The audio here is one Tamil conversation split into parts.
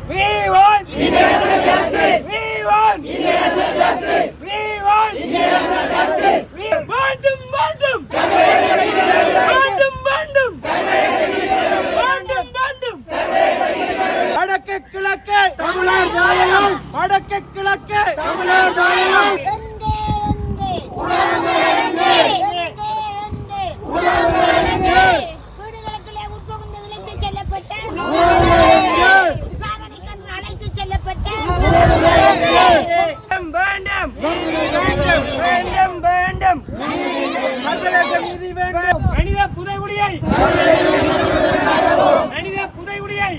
We want international justice. We want international justice. We want international justice. வேண்டும் வேண்டும் வேண்டும் வேண்டும் வேண்டும் வேண்டும் வடக்கு கிழக்கு தமிழர் தாயகம் வடக்கு கிழக்கு தமிழர் தாயகம் மனித புதைகுடியை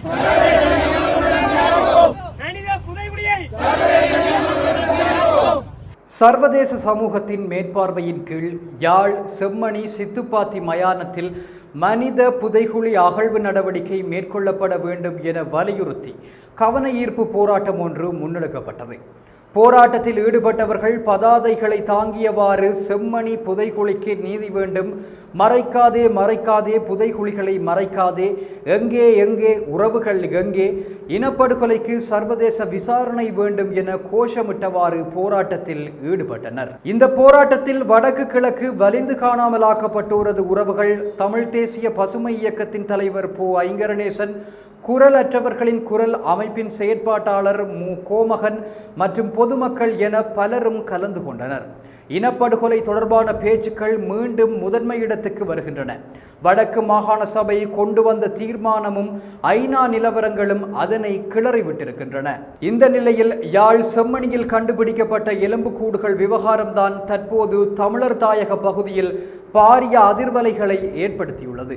சர்வதேச சமூகத்தின் மேற்பார்வையின் கீழ் யாழ் செம்மணி சித்துப்பாத்தி மயானத்தில் மனித புதைகுழி அகழ்வு நடவடிக்கை மேற்கொள்ளப்பட வேண்டும் என வலியுறுத்தி கவன ஈர்ப்பு போராட்டம் ஒன்று முன்னெடுக்கப்பட்டது. போராட்டத்தில் ஈடுபட்டவர்கள் பதாதைகளை தாங்கியவாறு செம்மணி புதைகுழிக்கு நீதி வேண்டும், மறைக்காதே மறைக்காதே புதைகுழிகளை மறைக்காதே, எங்கே எங்கே உறவுகள் எங்கே, இனப்படுகொலைக்கு சர்வதேச விசாரணை வேண்டும் என கோஷமிட்டவாறு போராட்டத்தில் ஈடுபட்டனர். இந்த போராட்டத்தில் வடக்கு கிழக்கு வலிந்து காணாமலாக்கப்பட்டோரது உறவுகள், தமிழ் தேசிய பசுமை இயக்கத்தின் தலைவர் போ ஐங்கரநேசன், குரல் அற்றவர்களின் குரல் அமைப்பின் செயற்பாட்டாளர் மு கோமகன் மற்றும் பொதுமக்கள் என பலரும் கலந்து கொண்டனர். இனப்படுகொலை தொடர்பான பேச்சுக்கள் மீண்டும் முதன்மை இடத்துக்கு வருகின்றன. வடக்கு மாகாண சபை கொண்டு வந்த தீர்மானமும் ஐநா நிலவரங்களும் அதனை கிளறிவிட்டிருக்கின்றன. இந்த நிலையில் யாழ் செம்மணியில் கண்டுபிடிக்கப்பட்ட எலும்புக்கூடுகள் விவகாரம்தான் தற்போது தமிழர் தாயக பகுதியில் பாரிய அதிர்வலைகளை ஏற்படுத்தியுள்ளது.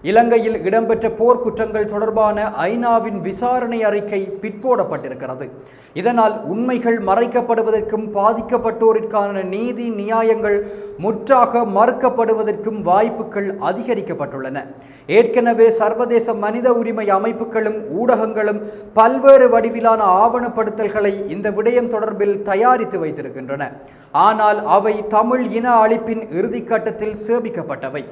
இலங்கையில் இடம்பெற்ற போர்க்குற்றங்கள் தொடர்பான ஐநாவின் விசாரணை அறிக்கை பிற்போடப்பட்டிருக்கிறது. இதனால் உண்மைகள் மறைக்கப்படுவதற்கும் பாதிக்கப்பட்டோருக்கான நீதி நியாயங்கள் முற்றாக மறுக்கப்படுவதற்கும் வாய்ப்புகள் அதிகரிக்கப்பட்டுள்ளன. ஏற்கனவே சர்வதேச மனித உரிமை அமைப்புகளும் ஊடகங்களும் பல்வேறு வடிவிலான ஆவணப்படுத்தல்களை இந்த விடயம் தொடர்பில் தயாரித்து வைத்திருக்கின்றன. ஆனால் அவை தமிழ் இன அழிப்பின் இறுதிக்கட்டத்தில் சேமிக்கப்பட்டவை.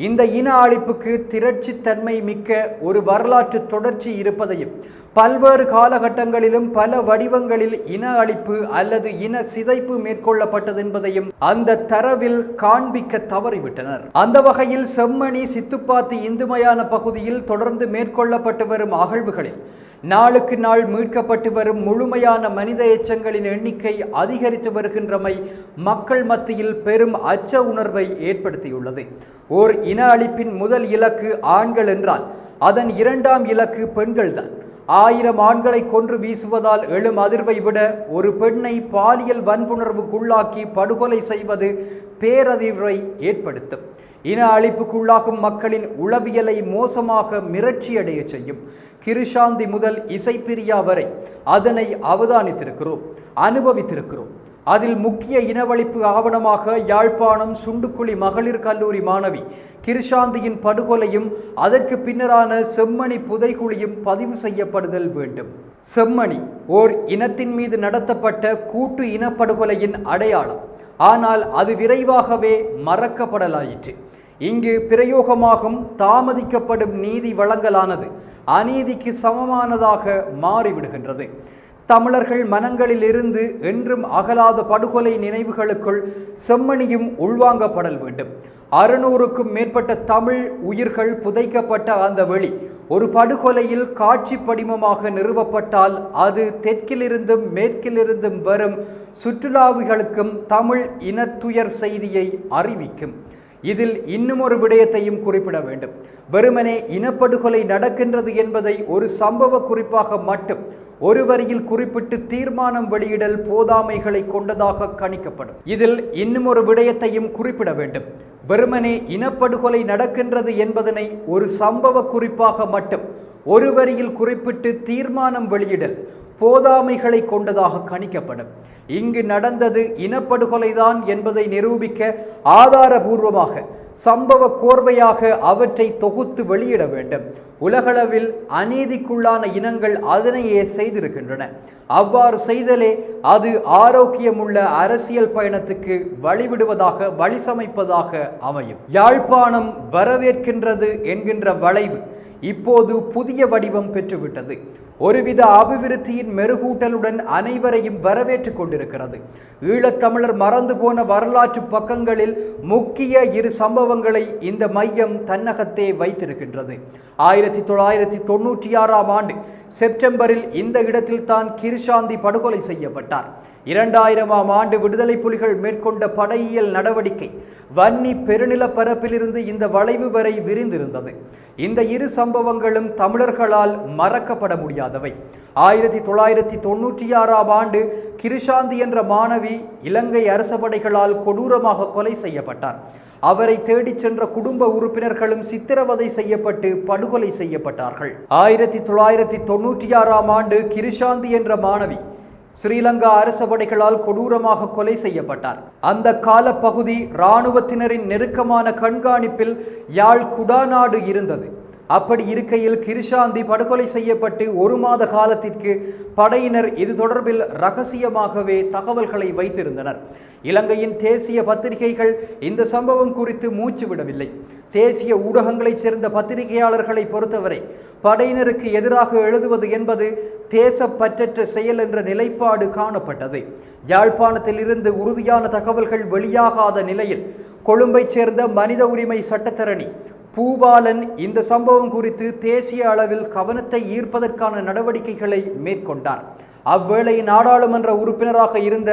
இந்த இன அழிப்புக்கு திரட்சித்தன்மை மிக்க ஒரு வரலாற்று தொடர்ச்சி இருப்பதையும், பல்வேறு காலகட்டங்களிலும் பல வடிவங்களில் இன அழிப்பு அல்லது இன சிதைப்பு மேற்கொள்ளப்பட்டது என்பதையும் அந்த தரவில் காண்பிக்க தவறிவிட்டனர். அந்த வகையில் செம்மணி சித்துப்பாத்தி இந்துமயான பகுதியில் தொடர்ந்து மேற்கொள்ளப்பட்டு வரும் அகழ்வுகளில் நாளுக்கு நாள் மீட்கப்பட்டு வரும் முழுமையான மனித எச்சங்களின் எண்ணிக்கை அதிகரித்து வருகின்றமை மக்கள் மத்தியில் பெரும் அச்ச உணர்வை ஏற்படுத்தியுள்ளது. ஓர் இன அழிப்பின் முதல் இலக்கு ஆண்கள் என்றால் அதன் இரண்டாம் இலக்கு பெண்கள்தான். 1000 ஆண்களை கொன்று வீசுவதால் எழும் அதிர்வை விட ஒரு பெண்ணை பாலியல் வன்புணர்வுக்குள்ளாக்கி படுகொலை செய்வது பேரதிர்வை ஏற்படுத்தும். இன அழிப்புக்குள்ளாகும் மக்களின் உளவியலை மோசமாக மிரட்சியடைய செய்யும். கிருஷாந்தி முதல் இசைப்பிரியா வரை அதனை அவதானித்திருக்கிறோம், அனுபவித்திருக்கிறோம். அதில் முக்கிய இனவழிப்பு ஆவணமாக யாழ்ப்பாணம் சுண்டுக்குழி மகளிர் கல்லூரி மாணவி கிருஷாந்தியின் படுகொலையும் அதற்கு பின்னரான செம்மணி புதைகுழியும் பதிவு செய்யப்படுதல் வேண்டும். செம்மணி ஓர் இனத்தின் மீது நடத்தப்பட்ட கூட்டு இனப்படுகொலையின் அடையாளம். ஆனால் அது விரைவாகவே மறக்கப்படலாயிற்று. இங்கு பிரயோகமாகும் தாமதிக்கப்படும் நீதி வழங்கலானது அநீதிக்கு சமமானதாக மாறிவிடுகின்றது. தமிழர்கள் மனங்களில் இருந்து என்றும் அகலாத படுகொலை நினைவுகளுக்குள் செம்மணியும் உள்வாங்கப்படல் வேண்டும். 600க்கும் மேற்பட்ட தமிழ் உயிர்கள் புதைக்கப்பட்ட அந்த வெளி ஒரு படுகொலையில் காட்சி படிமமாக நிறுவப்பட்டால் அது தெற்கிலிருந்தும் மேற்கிலிருந்தும் வரும் சுற்றுலாவிகளுக்கும் தமிழ் இனத்துயர் செய்தியை அறிவிக்கும். இதில் இன்னும் ஒரு விடயத்தையும் குறிப்பிட வேண்டும். வெறுமனே இனப்படுகொலை நடக்கின்றது என்பதை ஒரு சம்பவ குறிப்பாக மட்டும் ஒரு வரியில் குறிப்பிட்டு தீர்மானம் வெளியிடல் போதாமைகளை கொண்டதாக கணிக்கப்படும். இதில் இன்னும் ஒரு விடயத்தையும் குறிப்பிட வேண்டும். வெறுமனே இனப்படுகொலை நடக்கின்றது என்பதனை ஒரு சம்பவ குறிப்பாக மட்டும் ஒரு வரியில் குறிப்பிட்டு தீர்மானம் வெளியிடல் போதாமைகளை கொண்டதாக கணிக்கப்படும். இங்கு நடந்தது இனப்படுகொலைதான் என்பதை நிரூபிக்க ஆதாரபூர்வமாக சம்பவ கோர்வையாக அவற்றை தொகுத்து வெளியிட வேண்டும். உலகளவில் அநீதிக்குள்ளான இனங்கள் அதனையே செய்திருக்கின்றன. அவ்வாறு செய்தலே அது ஆரோக்கியமுள்ள அரசியல் பயணத்துக்கு வழிவிடுவதாக வழிசமைப்பதாக அமையும். யாழ்ப்பாணம் வரவேற்கின்றது என்கின்ற வளைவு இப்போது புதிய வடிவம் பெற்றுவிட்டது. ஒருவித அபிவிருத்தியின் மெருகூட்டலுடன் அனைவரையும் வரவேற்றுக் கொண்டிருக்கிறது. ஈழத்தமிழர் மறந்து போன வரலாற்று பக்கங்களில் முக்கிய இரு சம்பவங்களை இந்த மையம் தன்னகத்தே வைத்திருக்கின்றது. 1996ஆம் ஆண்டு செப்டம்பரில் இந்த இடத்தில் தான் கிருஷாந்தி படுகொலை செய்யப்பட்டார். 2000ஆம் ஆண்டு விடுதலை புலிகள் மேற்கொண்ட படையியல் நடவடிக்கை வன்னி பெருநிலப்பரப்பிலிருந்து இந்த வளைவு வரை விரிந்திருந்தது. இந்த இரு சம்பவங்களும் தமிழர்களால் மறக்கப்பட முடியாதவை. 1996ஆம் ஆண்டு கிருஷாந்தி என்ற மாணவி இலங்கை அரச படைகளால் கொடூரமாக கொலை செய்யப்பட்டார். அவரை தேடிச் சென்ற குடும்ப உறுப்பினர்களும் சித்திரவதை செய்யப்பட்டு படுகொலை செய்யப்பட்டார்கள். 1996ஆம் ஆண்டு கிருஷாந்தி என்ற மாணவி ஸ்ரீலங்கா அரச படைகளால் கொடூரமாக கொலை செய்யப்பட்டார். அந்த கால பகுதி இராணுவத்தினரின் நெருக்கமான கண்காணிப்பில் யாழ் குடாநாடு இருந்தது. அப்படி இருக்கையில் கிருஷாந்தி படுகொலை செய்யப்பட்டு 1 மாத காலத்திற்கு படையினர் இது தொடர்பில் இரகசியமாகவே தகவல்களை வைத்திருந்தனர். இலங்கையின் தேசிய பத்திரிகைகள் இந்த சம்பவம் குறித்து மூச்சு விடவில்லை. தேசிய ஊடகங்களைச் சேர்ந்த பத்திரிகையாளர்களை பொறுத்தவரை படையினருக்கு எதிராக எழுதுவது என்பது தேசப்பற்றற்ற செயல் என்ற நிலைப்பாடு காணப்பட்டது. யாழ்ப்பாணத்தில் இருந்து உறுதியான தகவல்கள் வெளியாகாத நிலையில் கொழும்பைச் சேர்ந்த மனித உரிமை சட்டத்தரணி பூபாலன் இந்த சம்பவம் குறித்து தேசிய அளவில் கவனத்தை ஈர்ப்பதற்கான நடவடிக்கைகளை மேற்கொண்டார். அவ்வேளை நாடாளுமன்ற உறுப்பினராக இருந்த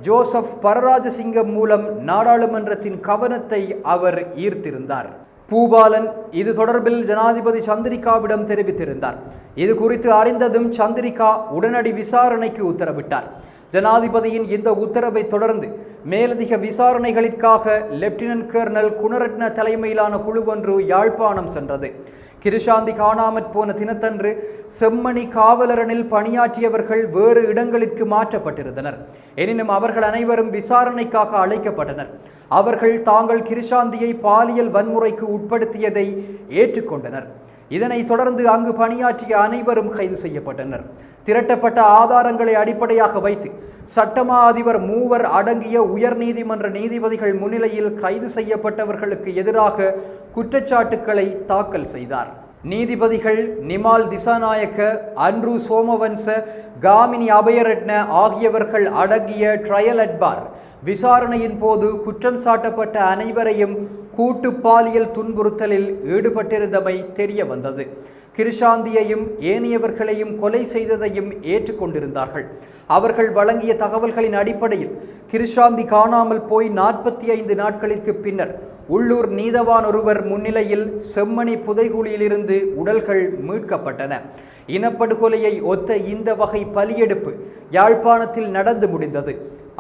ஜோசப் பரராஜசிங்கம் மூலம் நாடாளுமன்றத்தின் கவனத்தை அவர் ஈர்த்திருந்தார். பூபாலன் இது தொடர்பில் ஜனாதிபதி சந்திரிகாவிடம் தெரிவித்திருந்தார். இது குறித்து அறிந்ததும் சந்திரிகா உடனடி விசாரணைக்கு உத்தரவிட்டார். ஜனாதிபதியின் இந்த உத்தரவை தொடர்ந்து மேலதிக விசாரணைகளுக்காக லெப்டினன்ட் கர்னல் குணரட்ன தலைமையிலான குழு ஒன்று யாழ்ப்பாணம் சென்றது. கிருஷாந்தி காணாமற் போன தினத்தன்று செம்மணி காவலரணில் பணியாற்றியவர்கள் வேறு இடங்களுக்கு மாற்றப்பட்டிருந்தனர். எனினும் அவர்கள் அனைவரும் விசாரணைக்காக அழைக்கப்பட்டனர். அவர்கள் தாங்கள் கிருஷாந்தியை பாலியல் வன்முறைக்கு உட்படுத்தியதை ஏற்றுக்கொண்டனர். இதனைத் தொடர்ந்து அங்கு பணியாற்றிய அனைவரும் கைது செய்யப்பட்டனர். திரட்டப்பட்ட ஆதாரங்களை அடிப்படையாக வைத்து சட்டமா அதிபர் 3 அடங்கிய உயர் நீதிமன்ற நீதிபதிகள் முன்னிலையில் கைது செய்யப்பட்டவர்களுக்கு எதிராக குற்றச்சாட்டுக்களை தாக்கல் செய்தார். நீதிபதிகள் நிமால் திசாநாயக்க, அன்ரு சோமவன்ச, காமினி அபயரட்ன ஆகியவர்கள் அடங்கிய ட்ரையல் அட்பார் விசாரணையின் போது குற்றம் சாட்டப்பட்ட அனைவரையும் கூட்டு பாலியல் துன்புறுத்தலில் ஈடுபட்டிருந்தமை தெரிய வந்தது. கிருஷாந்தியையும் ஏனையவர்களையும் கொலை செய்ததையும் ஏற்றுக்கொண்டிருந்தார்கள். அவர்கள் வழங்கிய தகவல்களின் அடிப்படையில் கிருஷாந்தி காணாமல் போய் 45 நாட்களுக்கு பின்னர் உள்ளூர் நீதவான் ஒருவர் முன்னிலையில் செம்மணி புதைகுழியிலிருந்து உடல்கள் மீட்கப்பட்டன. இனப்படுகொலையை ஒத்த இந்த வகை பலியெடுப்பு யாழ்ப்பாணத்தில் நடந்து முடிந்தது.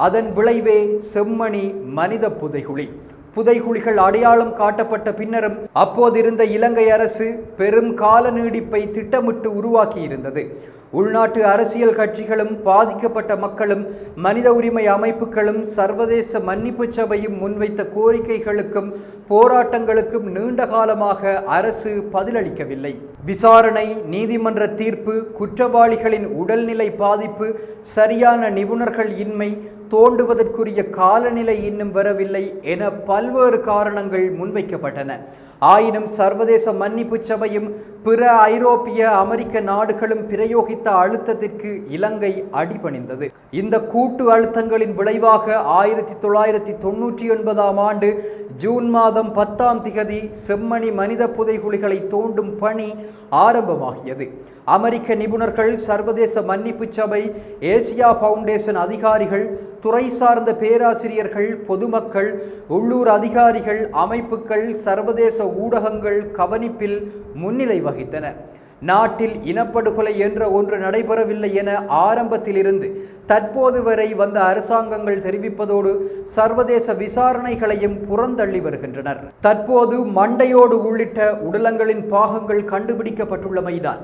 அதன் விளைவே செம்மணி மனித புதைகுழி. புதைகுழிகள் அடையாளம் காட்டப்பட்ட பின்னரும் அப்போதிருந்த இலங்கை அரசு பெரும் கால நீடிப்பை திட்டமிட்டு உருவாக்கியிருந்தது. உள்நாட்டு அரசியல் கட்சிகளும் பாதிக்கப்பட்ட மக்களும் மனித உரிமை அமைப்புகளும் சர்வதேச மன்னிப்பு சபையும் முன்வைத்த கோரிக்கைகளுக்கும் போராட்டங்களுக்கும் நீண்ட காலமாக அரசு பதிலளிக்கவில்லை. விசாரணை, நீதிமன்ற தீர்ப்பு, குற்றவாளிகளின் உடல்நிலை பாதிப்பு, சரியான நிபுணர்கள் இன்மை, தோண்டுவதற்குரிய காலநிலை இன்னும் வரவில்லை என பல்வேறு காரணங்கள் முன்வைக்கப்பட்டன. ஆயினும் சர்வதேச மன்னிப்பு சபையும் பிற ஐரோப்பிய அமெரிக்க நாடுகளும் பிரயோகித்த அழுத்தத்திற்கு இலங்கை அடிபணிந்தது. இந்த கூட்டு அழுத்தங்களின் விளைவாக 1999ஆம் ஆண்டு ஜூன் மாதம் 10ஆம் திகதி செம்மணி மனித புதைகுழிகளை தோண்டும் பணி ஆரம்பமாகியது. அமெரிக்க நிபுணர்கள், சர்வதேச மன்னிப்பு சபை, ஏசியா பவுண்டேஷன் அதிகாரிகள், துறை சார்ந்த பேராசிரியர்கள், பொதுமக்கள், உள்ளூர் அதிகாரிகள், அமைப்புகள், சர்வதேச ஊடகங்கள் கவனிப்பில் முன்னிலை வகித்தன. நாட்டில் இனப்படுகொலை என்ற ஒன்று நடைபெறவில்லை என ஆரம்பத்திலிருந்து தற்போது வரை வந்த அரசாங்கங்கள் தெரிவிப்பதோடு சர்வதேச விசாரணைகளையும் புறந்தள்ளி வருகின்றனர். தற்போது மண்டையோடு உள்ளிட்ட உடலங்களின் பாகங்கள் கண்டுபிடிக்கப்பட்டுள்ளமையினால்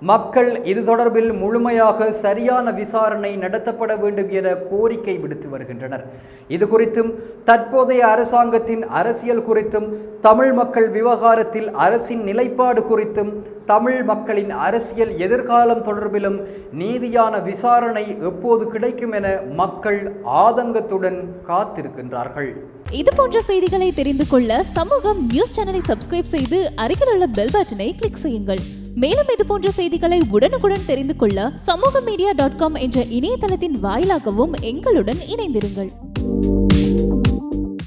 மக்கள் இது தொடர்பில் முழுமையாக சரியான விசாரணை நடத்தப்பட வேண்டும் என கோரிக்கை விடுத்து வருகின்றனர். இது குறித்தும் தற்போதைய அரசாங்கத்தின் அரசியல் குறித்தும், தமிழ் மக்கள் விவகாரத்தில் அரசின் நிலைப்பாடு குறித்தும், தமிழ் மக்களின் அரசியல் எதிர்காலம் தொடர்பிலும் நீதியான விசாரணை எப்போது கிடைக்கும் என மக்கள் ஆதங்கத்துடன் காத்திருக்கின்றார்கள். இது போன்ற செய்திகளை தெரிந்து கொள்ள சமூகம் நியூஸ் சேனலை சப்ஸ்கிரைப் செய்து அருகில் உள்ள பெல் பட்டனை கிளிக் செய்யுங்கள். மேலும் இது போன்ற செய்திகளை உடனுக்குடன் தெரிந்து கொள்ள சமூகமீடியா.com என்ற இணையதளத்தின் வாயிலாகவும் எங்களுடன் இணைந்திருங்கள்.